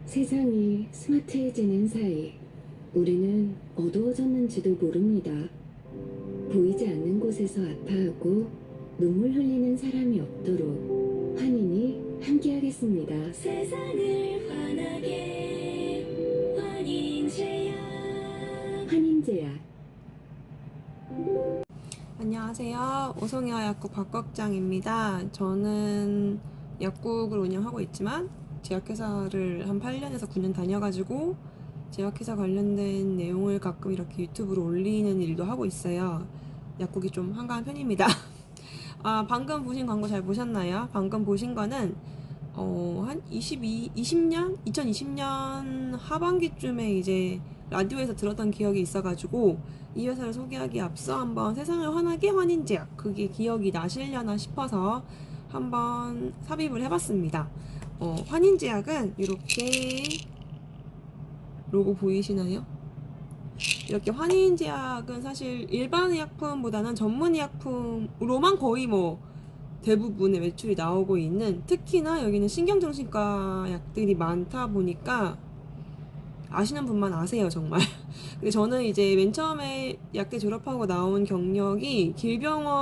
세상이 스마트해지는 사이 우리는 어두워졌는지도 모릅니다. 보이지 않는 곳에서 아파하고 눈물 흘리는 사람이 없도록 환인이 함께하겠습니다. 세상을 환하게 환인제약. 환인제약. 안녕하세요. 오송이와 약국 박걱장입니다. 저는 약국을 운영하고 있지만 제약회사를 한 8년에서 9년 다녀가지고 제약회사 관련된 내용을 가끔 이렇게 유튜브로 올리는 일도 하고 있어요. 약국이 좀 한가한 편입니다. 방금 보신 광고 잘 보셨나요? 방금 보신 거는 한 2020년 하반기쯤에 이제 라디오에서 들었던 기억이 있어가지고 이 회사를 소개하기 앞서 한번 세상을 환하게 환인제약, 그게 기억이 나시려나 싶어서 한번 삽입을 해봤습니다. 환인제약은 이렇게 로고 보이시나요? 이렇게 환인제약은 사실 일반 의약품보다는 전문 의약품으로만 거의 대부분의 매출이 나오고 있는, 특히나 여기는 신경정신과 약들이 많다 보니까 아시는 분만 아세요, 정말. 근데 저는 이제 맨 처음에 약대 졸업하고 나온 경력이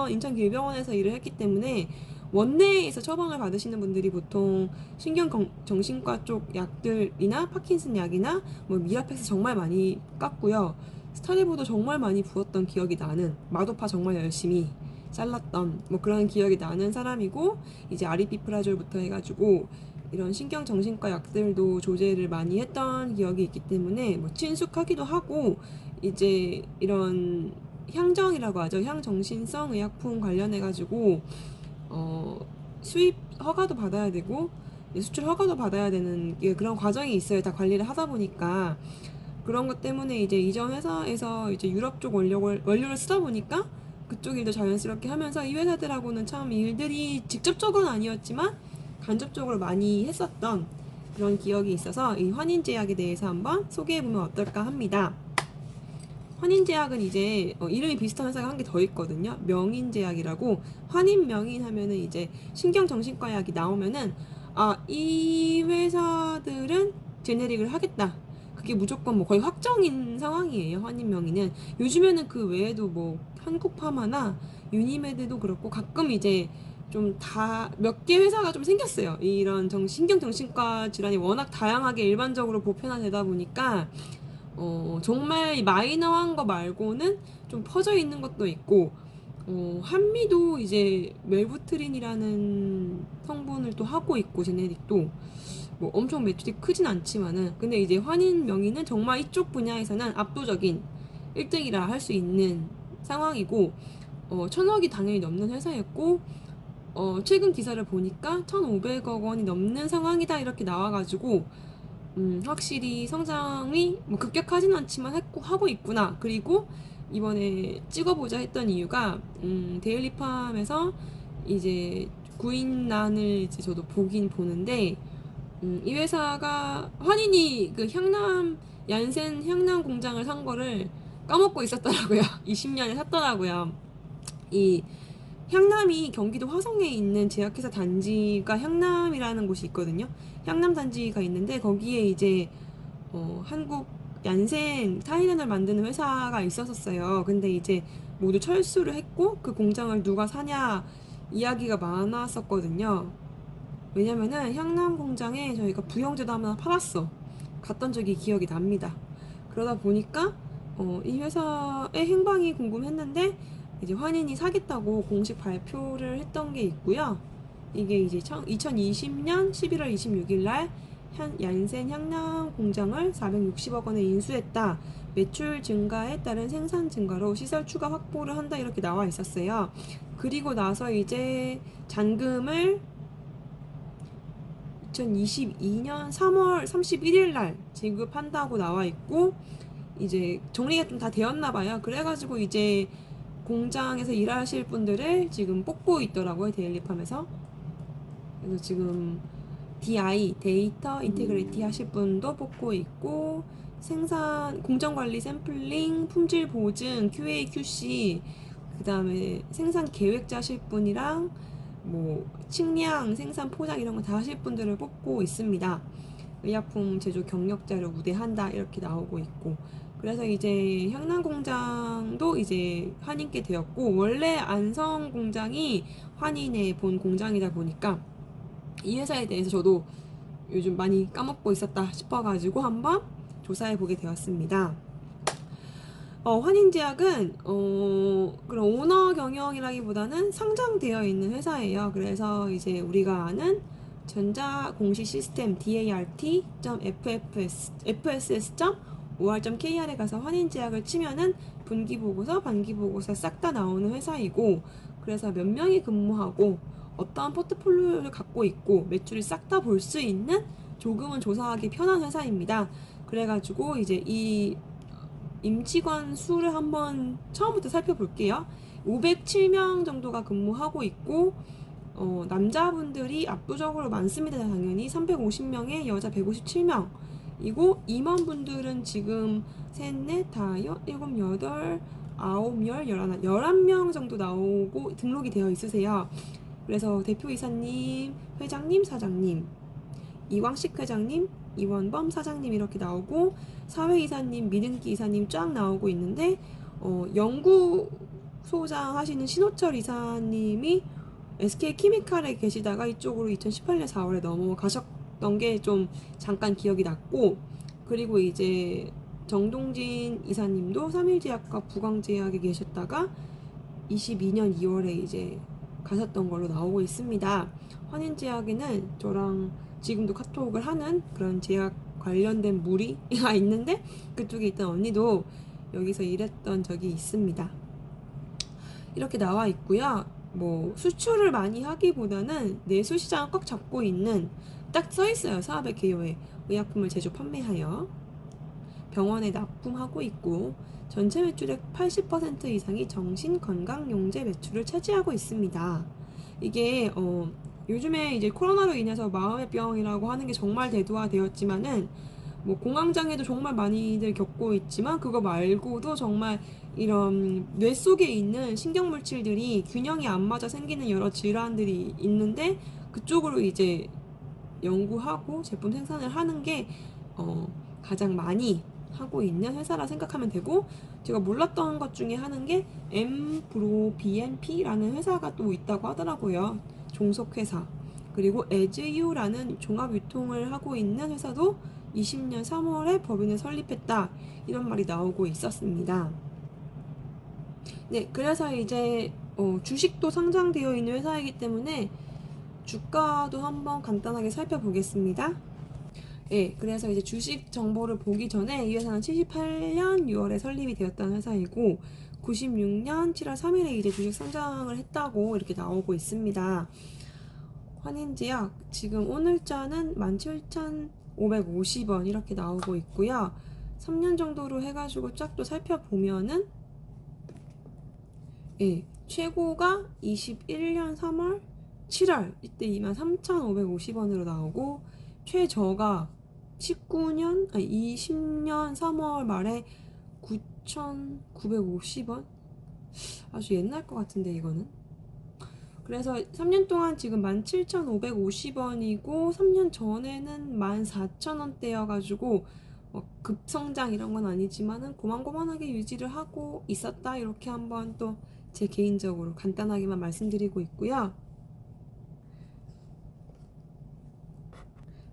인천 길병원에서 일을 했기 때문에 원내에서 처방을 받으시는 분들이 보통 신경정신과 쪽 약들이나 파킨슨 약이나 미라펙스 정말 많이 깠고요. 스타리보도 정말 많이 부었던 기억이 나는, 마도파 정말 열심히 잘랐던 그런 기억이 나는 사람이고, 이제 아리피프라졸부터 해가지고 이런 신경정신과 약들도 조제를 많이 했던 기억이 있기 때문에 친숙하기도 하고, 이제 이런 향정이라고 하죠. 향정신성 의약품 관련해가지고 수입 허가도 받아야 되고 수출 허가도 받아야 되는 그런 과정이 있어요. 다 관리를 하다 보니까. 그런 것 때문에 이제 이전 회사에서 이제 유럽 쪽 원료를 쓰다 보니까 그쪽 일도 자연스럽게 하면서 이 회사들하고는 참 일들이 직접적으로는 아니었지만 간접적으로 많이 했었던 그런 기억이 있어서 이 환인제약에 대해서 한번 소개해보면 어떨까 합니다. 환인제약은 이제 이름이 비슷한 회사가 한 개 더 있거든요. 명인제약이라고. 환인명인 하면은 이제 신경정신과 약이 나오면은 이 회사들은 제네릭을 하겠다, 그게 무조건 거의 확정인 상황이에요. 환인명인은. 요즘에는 그 외에도 한국파마나 유니메드도 그렇고 가끔 이제 좀 몇 개 회사가 좀 생겼어요. 이런 신경정신과 질환이 워낙 다양하게 일반적으로 보편화되다 보니까 정말 마이너한 거 말고는 좀 퍼져 있는 것도 있고, 한미도 이제 멜부트린이라는 성분을 또 하고 있고, 제네릭도 엄청 매출이 크진 않지만은, 근데 이제 환인 명의는 정말 이쪽 분야에서는 압도적인 1등이라 할 수 있는 상황이고, 1000억이 당연히 넘는 회사였고, 최근 기사를 보니까 1500억 원이 넘는 상황이다 이렇게 나와가지고 확실히 성장이 급격하진 않지만 하고 있구나. 그리고 이번에 찍어보자 했던 이유가 데일리팜에서 이제 구인란을 이제 저도 보긴 보는데, 이 회사가 환인이 그 얀센 향남 공장을 산 거를 까먹고 있었더라고요. 20년에 샀더라고요. 이 향남이 경기도 화성에 있는 제약회사 단지가 향남이라는 곳이 있거든요. 향남 단지가 있는데 거기에 이제 한국 얀센 타이레놀 만드는 회사가 있었어요. 근데 이제 모두 철수를 했고 그 공장을 누가 사냐 이야기가 많았었거든요. 왜냐면은 향남 공장에 저희가 부영제도 하나 팔았어. 갔던 적이 기억이 납니다. 그러다 보니까 이 회사의 행방이 궁금했는데 이제 환인이 사겠다고 공식 발표를 했던 게 있고요. 이게 이제 2020년 11월 26일 날 얀센 향남 공장을 460억 원에 인수했다. 매출 증가에 따른 생산 증가로 시설 추가 확보를 한다 이렇게 나와 있었어요. 그리고 나서 이제 잔금을 2022년 3월 31일 날 지급한다고 나와 있고, 이제 정리가 좀 다 되었나 봐요. 그래가지고 이제 공장에서 일하실 분들을 지금 뽑고 있더라고요, 데일리팜에서. 그래서 지금 DI, 데이터 인테그리티 하실 분도 뽑고 있고, 생산, 공정관리, 샘플링, 품질 보증, QA, QC, 그 다음에 생산 계획자 하실 분이랑 측량, 생산, 포장 이런 거 다 하실 분들을 뽑고 있습니다. 의약품 제조 경력자를 우대한다 이렇게 나오고 있고, 그래서 이제 향남 공장도 이제 환인께 되었고, 원래 안성 공장이 환인의 본 공장이다 보니까 이 회사에 대해서 저도 요즘 많이 까먹고 있었다 싶어가지고 한번 조사해 보게 되었습니다. 환인제약은 그런 오너 경영이라기보다는 상장되어 있는 회사예요. 그래서 이제 우리가 아는 전자 공시 시스템 dart.fss.or.kr에 가서 환인제약을 치면은 분기보고서, 반기보고서 싹 다 나오는 회사이고, 그래서 몇 명이 근무하고 어떠한 포트폴리오를 갖고 있고 매출을 싹 다 볼 수 있는 조금은 조사하기 편한 회사입니다. 그래가지고 이제 이 임직원 수를 한번 처음부터 살펴볼게요. 507명 정도가 근무하고 있고, 남자분들이 압도적으로 많습니다. 당연히 350명에 여자 157명이고, 임원분들은 지금 셋, 넷, 다섯, 일곱, 여덟, 아홉, 열, 열하나, 11명 정도 나오고 등록이 되어 있으세요. 그래서 대표이사님, 회장님, 사장님, 이광식 회장님, 이원범 사장님 이렇게 나오고, 사회이사님, 민은기 이사님 쫙 나오고 있는데, 연구소장 하시는 신호철 이사님이 SK키미칼에 계시다가 이쪽으로 2018년 4월에 넘어가셨던 게 좀 잠깐 기억이 났고, 그리고 이제 정동진 이사님도 삼일제약과 부광제약에 계셨다가 22년 2월에 이제 가셨던 걸로 나오고 있습니다. 환인제약에는 저랑 지금도 카톡을 하는 그런 제약 관련된 무리가 있는데, 그쪽에 있던 언니도 여기서 일했던 적이 있습니다. 이렇게 나와 있고요. 뭐 수출을 많이 하기보다는 내수 시장을 꽉 잡고 있는, 딱 써 있어요. 사업의 개요에 의약품을 제조 판매하여 병원에 납품하고 있고, 전체 매출의 80% 이상이 정신건강용제 매출을 차지하고 있습니다. 이게 요즘에 이제 코로나로 인해서 마음의 병이라고 하는 게 정말 대두화되었지만은, 뭐 공황장애도 정말 많이들 겪고 있지만, 그거 말고도 정말 이런 뇌 속에 있는 신경물질들이 균형이 안 맞아 생기는 여러 질환들이 있는데, 그쪽으로 이제 연구하고 제품 생산을 하는 게 가장 많이 하고 있는 회사라 생각하면 되고, 제가 몰랐던 것 중에 하는 게 엠브로비엔피라는 회사가 또 있다고 하더라고요. 종속회사. 그리고 에즈유라는 종합유통을 하고 있는 회사도 20년 3월에 법인을 설립했다, 이런 말이 나오고 있었습니다. 네, 그래서 이제 주식도 상장되어 있는 회사이기 때문에 주가도 한번 간단하게 살펴보겠습니다. 예, 그래서 이제 주식 정보를 보기 전에 이 회사는 78년 6월에 설립이 되었다는 회사이고, 96년 7월 3일에 이제 주식 상장을 했다고 이렇게 나오고 있습니다. 환인제약 지금 오늘자는 17,550원 이렇게 나오고 있고요. 3년 정도로 해가지고 쫙 또 살펴보면은, 예, 최고가 21년 3월, 7월 이때 23,550원으로 나오고, 최저가 20년 3월 말에 9,950원? 아주 옛날 것 같은데 이거는. 그래서 3년 동안 지금 17,550원이고 3년 전에는 14,000원대여가지고 급성장 이런 건 아니지만은 고만고만하게 유지를 하고 있었다, 이렇게 한번 또 제 개인적으로 간단하게만 말씀드리고 있고요.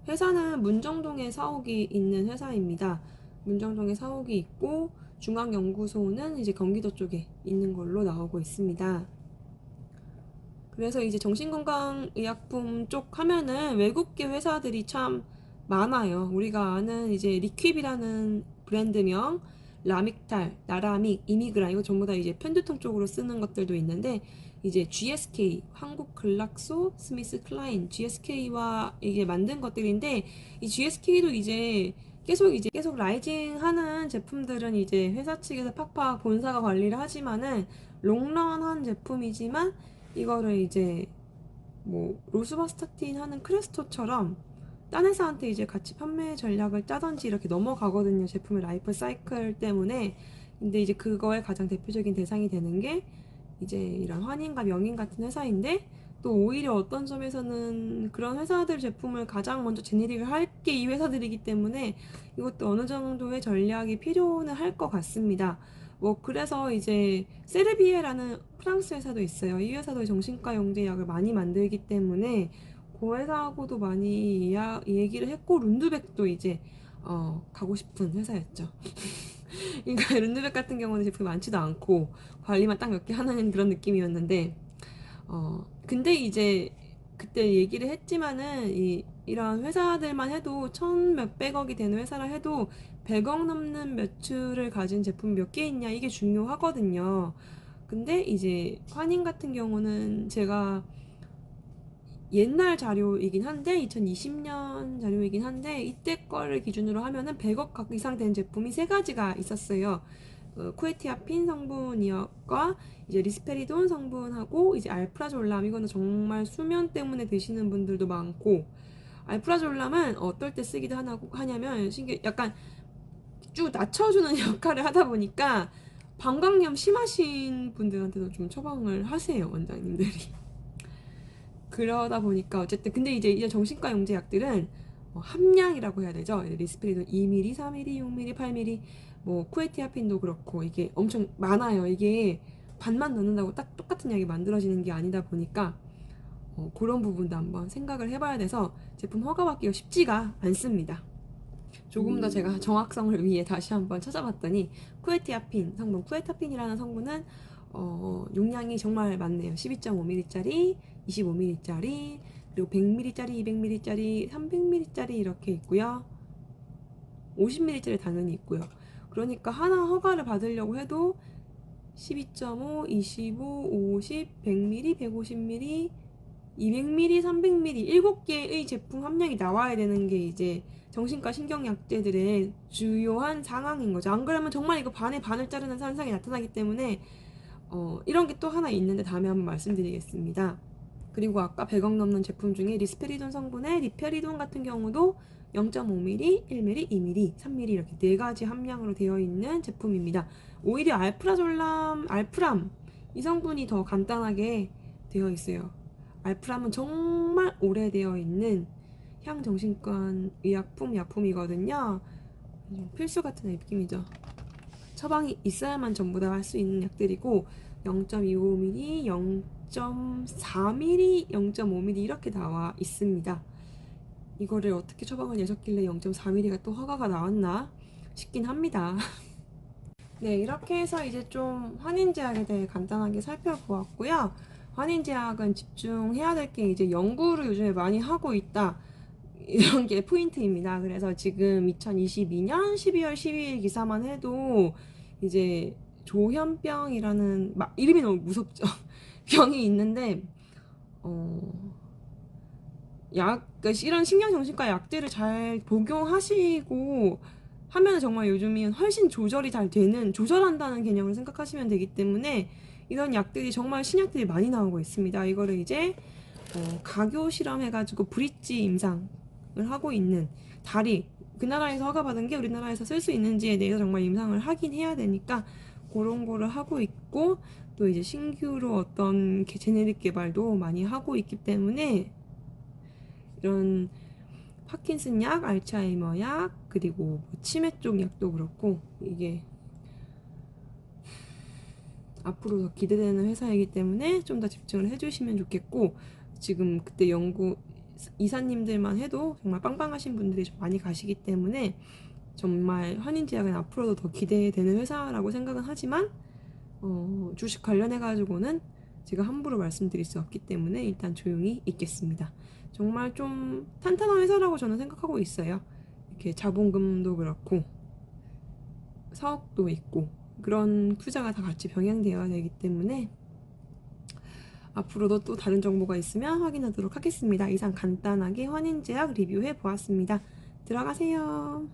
회사는 문정동에 사옥이 있는 회사입니다. 문정동에 사옥이 있고, 중앙연구소는 이제 경기도 쪽에 있는 걸로 나오고 있습니다. 그래서 이제 정신건강의약품 쪽 하면은 외국계 회사들이 참 많아요. 우리가 아는 이제 리퀴비라는 브랜드명, 라믹탈, 나라믹, 이미그라, 이거 전부 다 이제 편두통 쪽으로 쓰는 것들도 있는데, 이제 GSK, 한국글락소 스미스 클라인, GSK와 이게 만든 것들인데, 이 GSK도 이제 계속 라이징 하는 제품들은 이제 회사 측에서 팍팍 본사가 관리를 하지만은 롱런한 제품이지만, 이거를 이제 뭐 로스바스타틴 하는 크레스토처럼 딴 회사한테 이제 같이 판매 전략을 짜든지 이렇게 넘어가거든요. 제품의 라이프 사이클 때문에. 근데 이제 그거의 가장 대표적인 대상이 되는 게 이제 이런 환인과 명인 같은 회사인데, 또 오히려 어떤 점에서는 그런 회사들 제품을 가장 먼저 제네릭을 할 게 이 회사들이기 때문에 이것도 어느 정도의 전략이 필요는 할 것 같습니다. 뭐 그래서 이제 세르비에라는 프랑스 회사도 있어요. 이 회사도 정신과 영재약을 많이 만들기 때문에 그 회사하고도 많이 얘기를 했고, 룬드백도 이제 가고 싶은 회사였죠. 그러니까 룬드백 같은 경우는 제품이 많지도 않고 관리만 딱 몇 개 하는 그런 느낌이었는데, 근데 이제 그때 얘기를 했지만은 이런 회사들만 해도 천 몇백억이 되는 회사라 해도 100억 넘는 매출을 가진 제품이 몇 개 있냐, 이게 중요하거든요. 근데 이제 환인 같은 경우는 제가 옛날 자료이긴 한데 2020년 자료이긴 한데 이때 거를 기준으로 하면은 100억 각 이상 된 제품이 세 가지가 있었어요. 쿠에티아핀 성분과 이제 리스페리돈 성분하고 이제 알프라졸람, 이거는 정말 수면 때문에 드시는 분들도 많고, 알프라졸람은 어떨 때 쓰기도 하냐면 약간 쭉 낮춰주는 역할을 하다 보니까 방광염 심하신 분들한테도 좀 처방을 하세요, 원장님들이. 그러다 보니까 어쨌든 근데 이제 정신과 용제 약들은 함량이라고 해야 되죠. 리스페리돈 2ml, 4ml, 6ml, 8ml, 뭐 쿠에티아핀도 그렇고 이게 엄청 많아요. 이게 반만 넣는다고 딱 똑같은 약이 만들어지는 게 아니다 보니까 그런 부분도 한번 생각을 해봐야 돼서 제품 허가받기가 쉽지가 않습니다. 조금 더 제가 정확성을 위해 다시 한번 찾아봤더니 쿠에티아핀 성분, 쿠에타핀이라는 성분은 용량이 정말 많네요. 12.5ml짜리, 25ml짜리, 그리고 100ml짜리, 200ml짜리, 300ml짜리 이렇게 있고요. 50ml짜리 당연히 있고요. 그러니까 하나 허가를 받으려고 해도 12.5, 25, 50, 100ml, 150ml, 200ml, 300ml 7개의 제품 함량이 나와야 되는 게 이제 정신과 신경약제들의 주요한 상황인 거죠. 안 그러면 정말 이거 반에 반을 자르는 현상이 나타나기 때문에 이런 게 또 하나 있는데 다음에 한번 말씀드리겠습니다. 그리고 아까 100억 넘는 제품 중에 리스페리돈 성분의 리페리돈 같은 경우도 0.5ml, 1ml, 2ml, 3ml 이렇게 네 가지 함량으로 되어 있는 제품입니다. 오히려 알프람 이 성분이 더 간단하게 되어 있어요. 알프람은 정말 오래되어 있는 향정신과 약품이거든요. 필수 같은 느낌이죠. 처방이 있어야만 전부 다 할 수 있는 약들이고 0.25ml, 0.4ml, 0.5ml 이렇게 나와 있습니다. 이거를 어떻게 처방을 내셨길래 0.4ml가 또 허가가 나왔나 싶긴 합니다. 네, 이렇게 해서 이제 좀 환인제약에 대해 간단하게 살펴보았고요. 환인제약은 집중해야 될 게 이제 연구를 요즘에 많이 하고 있다, 이런 게 포인트입니다. 그래서 지금 2022년 12월 12일 기사만 해도 이제 조현병이라는 이름이 너무 무섭죠. 병이 있는데 그러니까 이런 신경정신과 약들을 잘 복용하시고 하면 정말 요즘은 훨씬 조절한다는 개념을 생각하시면 되기 때문에 이런 약들이 정말 신약들이 많이 나오고 있습니다. 이거를 이제 가교 실험해가지고 브릿지 임상을 하고 있는 그 나라에서 허가받은 게 우리나라에서 쓸 수 있는지에 대해서 정말 임상을 하긴 해야 되니까 그런 거를 하고 있고, 또 이제 신규로 어떤 제네릭 개발도 많이 하고 있기 때문에 이런 파킨슨 약, 알츠하이머 약, 그리고 뭐 치매 쪽 약도 그렇고 이게 앞으로 더 기대되는 회사이기 때문에 좀 더 집중을 해주시면 좋겠고, 지금 그때 연구 이사님들만 해도 정말 빵빵하신 분들이 좀 많이 가시기 때문에 정말 환인제약은 앞으로도 더 기대되는 회사라고 생각은 하지만 주식 관련해 가지고는 제가 함부로 말씀드릴 수 없기 때문에 일단 조용히 있겠습니다. 정말 좀 탄탄한 회사라고 저는 생각하고 있어요. 이렇게 자본금도 그렇고 사업도 있고 그런 투자가 다 같이 병행되어야 되기 때문에 앞으로도 또 다른 정보가 있으면 확인하도록 하겠습니다. 이상 간단하게 환인제약 리뷰해 보았습니다. 들어가세요.